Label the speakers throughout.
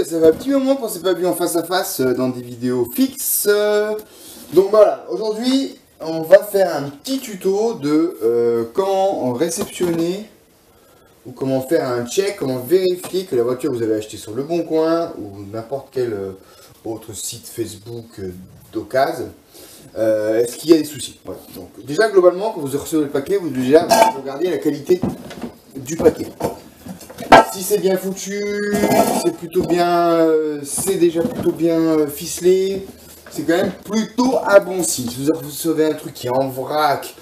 Speaker 1: ça fait un petit moment qu'on s'est pas vu en face à face dans des vidéos fixes. Donc voilà, aujourd'hui on va faire un petit tuto de comment réceptionner ou comment faire un check, comment vérifier que la voiture que vous avez achetée sur Le Bon Coin ou n'importe quel autre site Facebook d'occasion, est-ce qu'il y a des soucis. Voilà. Donc déjà globalement quand vous recevez le paquet, vous devez déjà regarder la qualité du paquet. Si c'est bien foutu, c'est plutôt bien, c'est déjà plutôt bien ficelé, c'est quand même plutôt un bon signe. Si vous recevez un truc qui est en vrac,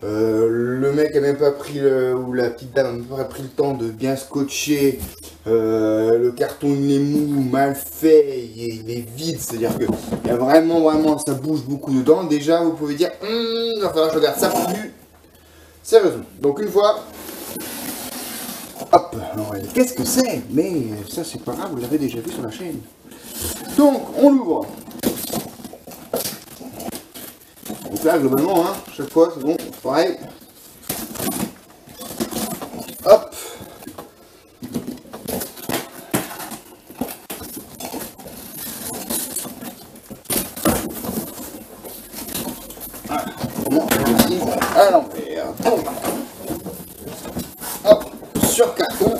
Speaker 1: le mec a même pas pris ou la petite dame a même pas pris le temps de bien scotcher, le carton il est mou, mal fait, il est vide, c'est-à-dire que il y a vraiment, ça bouge beaucoup dedans. Déjà vous pouvez dire, il va falloir que je regarde ça plus sérieusement. Donc une fois. Hop, qu'est-ce que c'est? Mais ça c'est pas grave, vous l'avez déjà vu sur la chaîne. Donc on l'ouvre. Donc là globalement, hein, chaque fois c'est bon, pareil. Hop. Voilà, comment on utilise à l'envers. Donc, hop, sur carton.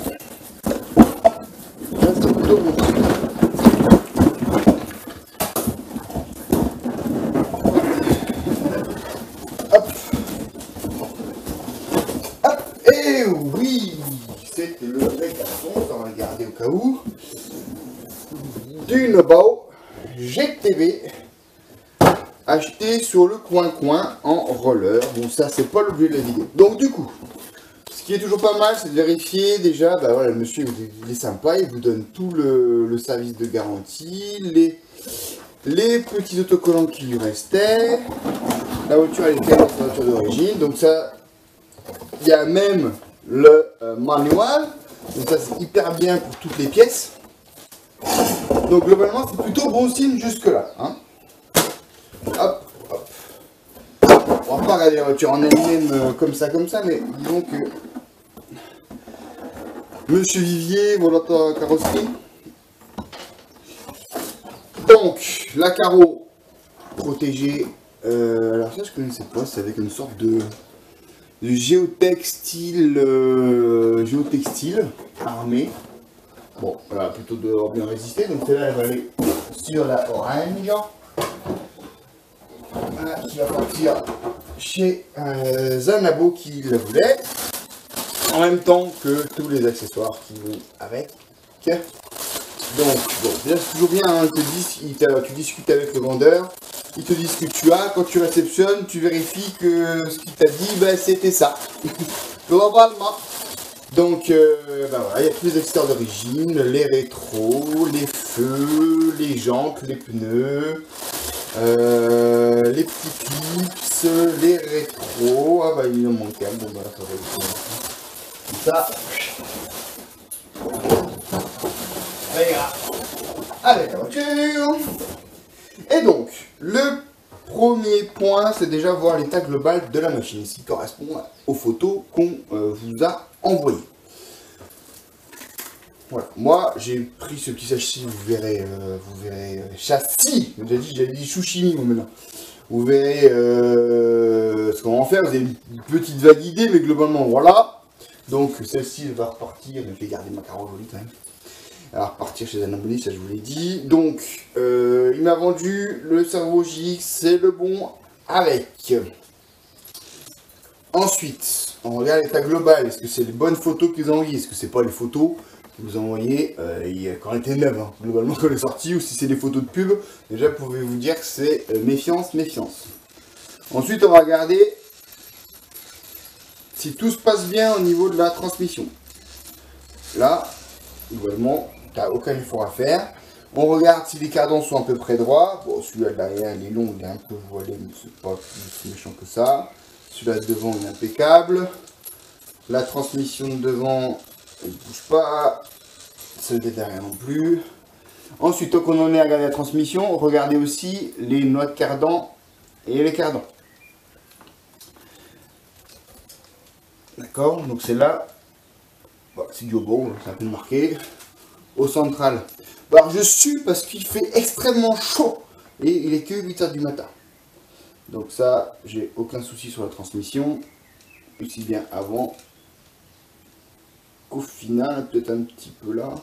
Speaker 1: Et oui, c'est le vrai carton, on va le garder au cas où. Du Nobao GTV acheté sur le coin en roller. Bon, ça c'est pas l'objet de la vidéo. Donc du coup, ce qui est toujours pas mal, c'est de vérifier déjà, bah voilà, le monsieur il est sympa, il vous donne tout le service de garantie, les petits autocollants qui lui restaient. La voiture elle est faite dans sa voiture d'origine, donc ça, il y a même le manual, donc ça c'est hyper bien pour toutes les pièces. Donc globalement c'est plutôt bon signe jusque là. Hein. Hop, hop. On va pas regarder la voiture en elle-même comme ça, mais disons que Monsieur Vivier, voilà ta carrosserie. Donc la carreau protégée. Alors ça je connaissais pas, c'est avec une sorte de géotextile armé. Bon, voilà, plutôt de bien résister. Donc celle-là, elle va aller sur la orange. Voilà, qui va partir chez Zanabo qui la voulait. En même temps que tous les accessoires qui vont avec. Donc, bon, déjà c'est toujours bien hein, tu discutes avec le vendeur. Il te dit ce que tu as, quand tu réceptionnes, tu vérifies que ce qu'il t'a dit, ben, c'était ça. Globalement. Donc, ben voilà, il y a tous les accessoires d'origine, les rétros, les feux, les jantes, les pneus, les petits clips, les rétros. Ah bah il en manque un, bon bah ça va ça. Avec la voiture. Et donc, le premier point, c'est déjà voir l'état global de la machine, ce qui correspond aux photos qu'on vous a envoyées. Voilà, moi j'ai pris ce petit châssis, vous verrez châssis, j'avais dit chouchimi maintenant. Vous verrez ce qu'on va en faire, vous avez une petite vague idée, mais globalement voilà. Donc celle-ci elle va repartir, je vais garder ma carreau jolie quand même. Elle va repartir chez un abonné, ça je vous l'ai dit. Donc il m'a vendu le cerveau JX, c'est le bon avec. Ensuite, on regarde l'état global, est-ce que c'est les bonnes photos qu'ils ont envoyées, est-ce que c'est pas les photos vous envoyez quand elle était neuve, hein, globalement quand elle est sortie, ou si c'est des photos de pub, déjà pouvez-vous dire que c'est méfiance. Ensuite on va regarder si tout se passe bien au niveau de la transmission. Là, globalement, tu n'as aucun effort à faire. On regarde si les cardans sont à peu près droits. Bon, celui-là derrière il est long, il est un peu voilé, mais c'est pas plus méchant que ça. Celui-là de devant il est impeccable. La transmission de devant, elle ne bouge pas. Celle de derrière non plus. Ensuite, tant qu'on en est à regarder la transmission, regardez aussi les noix de cardan et les cardans. D'accord, donc c'est là. Bon, c'est du haut, c'est un peu marqué. au central. Alors je sue parce qu'il fait extrêmement chaud et il est que 8 h du matin. Donc ça, j'ai aucun souci sur la transmission, aussi bien avant qu'au final, peut-être un petit peu là.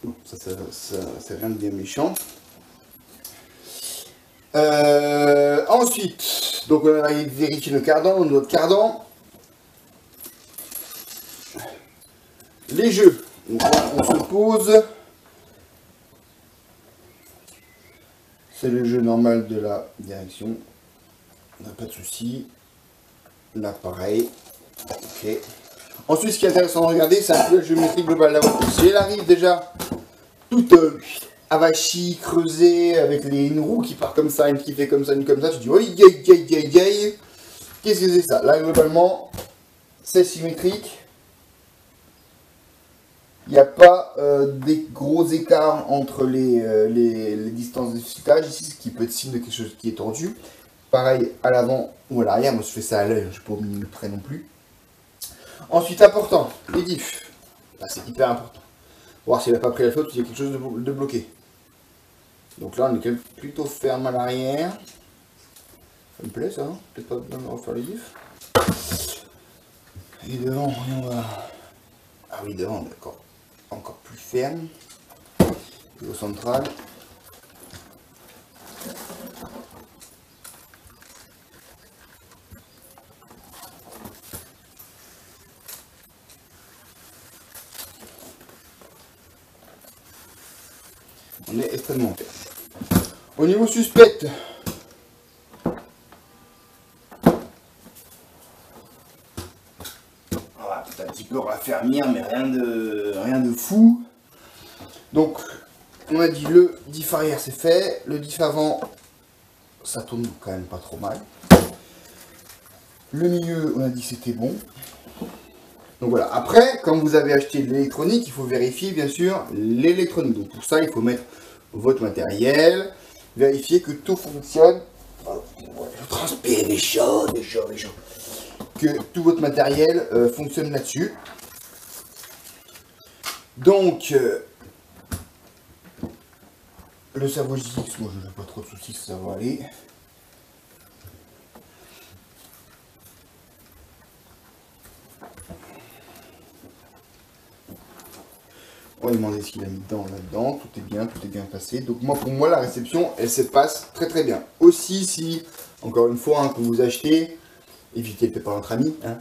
Speaker 1: Bon, ça c'est rien de bien méchant. Ensuite, donc on va vérifier le cardan, notre cardan. Les jeux, donc on se pose. C'est le jeu normal de la direction. On n'a pas de souci. Là pareil. Ok. Ensuite, ce qui est intéressant de regarder, c'est un peu la géométrie globale de la voiture. Si elle arrive déjà toute avachie, creusée, avec une roue qui part comme ça, une qui fait comme ça, une comme ça, tu dis, oui, yay. Qu'est-ce que c'est ça? Là, globalement, c'est symétrique. Il n'y a pas des gros écarts entre les distances de filetage ici, ce qui peut être signe de quelque chose qui est tordu. Pareil à l'avant ou à l'arrière, moi je fais ça à l'œil, je ne suis pas au milieu près non plus. Ensuite, important, les diffs. Là, c'est hyper important. Voir s'il n'a pas pris la faute, il y a quelque chose de bloqué. Donc là, on est plutôt ferme à l'arrière. Ça me plaît ça, hein, peut-être pas besoin de refaire les diffs. Et devant, on va... Ah oui, devant, d'accord. Encore plus ferme. Et au central. On est extrêmement ferme. Au niveau suspect, on va peut-être un petit peu raffermir, mais rien de fou. Donc, on a dit le diff arrière c'est fait, le diff avant, ça tourne quand même pas trop mal. Le milieu, on a dit que c'était bon. Donc voilà, après, quand vous avez acheté de l'électronique, il faut vérifier bien sûr l'électronique. Donc pour ça, il faut mettre votre matériel, vérifier que tout fonctionne. Oh, je transpire, des chaud. Que tout votre matériel fonctionne là-dessus. Donc, le cerveau JX, moi je n'ai pas trop de soucis, ça va aller. On va lui demander ce qu'il a mis là-dedans, tout est bien passé. Donc moi, pour moi, la réception, elle se passe très bien. Aussi, si, encore une fois, hein, que vous achetez, évitez de pas entre amis. Hein.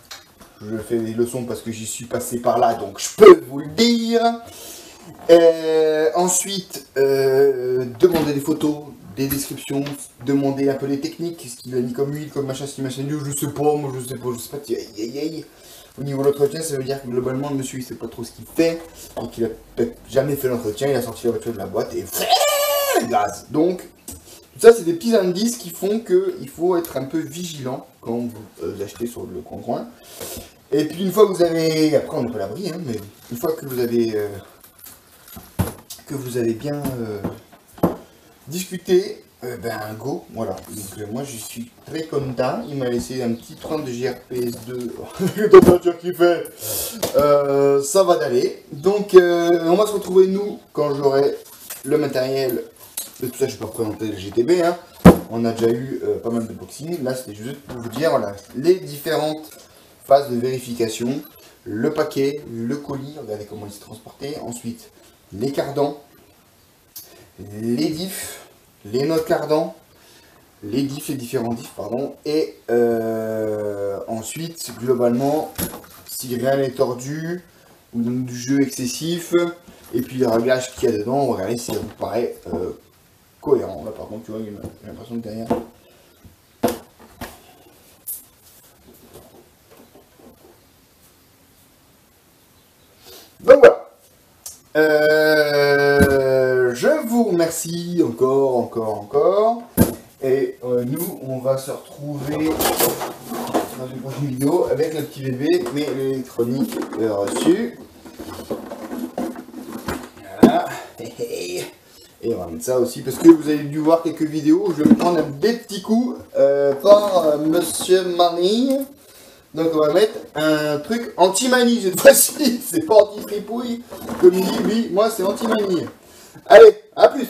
Speaker 1: Je fais des leçons parce que j'y suis passé par là, donc je peux vous le dire. Ensuite, demandez des photos, des descriptions, demandez un peu les techniques, qu'est-ce qu'il a mis comme huile, comme machin, ce machin, je sais pas, moi je sais pas, Au niveau de l'entretien, ça veut dire que globalement, le monsieur, il sait pas trop ce qu'il fait, et qu'il a peut-être jamais fait l'entretien, il a sorti la voiture de la boîte et gaz. Donc, tout ça, c'est des petits indices qui font qu'il faut être un peu vigilant quand vous achetez sur le coin. Et puis, une fois que vous avez, après on n'est pas à l'abri, hein, mais une fois que vous avez bien discuté, ben go, voilà. Donc moi je suis très content, il m'a laissé un petit 30 de JRPS2, la température qu'il fait, ça va d'aller. Donc on va se retrouver nous, quand j'aurai le matériel, de tout ça je ne vais pas présenter le GTB, hein. On a déjà eu pas mal de boxing, là c'était juste pour vous dire, voilà, les différentes phases de vérification, le paquet, le colis, regardez comment il s'est transporté, ensuite les cardans, les diffs, les notes cardans, les différents diffs, pardon, et ensuite, globalement, si rien n'est tordu, ou du jeu excessif, et puis les réglages qu'il y a dedans, on va regarder si ça vous paraît cohérent. Là, par contre, tu vois, j'ai l'impression que derrière... Donc voilà. Je vous remercie encore. Et nous, on va se retrouver dans une prochaine vidéo avec le petit bébé, mais l'électronique reçu. Voilà. Et on va mettre ça aussi, parce que vous avez dû voir quelques vidéos où je vais me prendre des petits coups par Monsieur Manille. Donc on va mettre un truc anti-manie cette fois-ci. C'est pas anti-fripouille. Comme il dit lui, moi c'est anti-manie. Allez, à plus.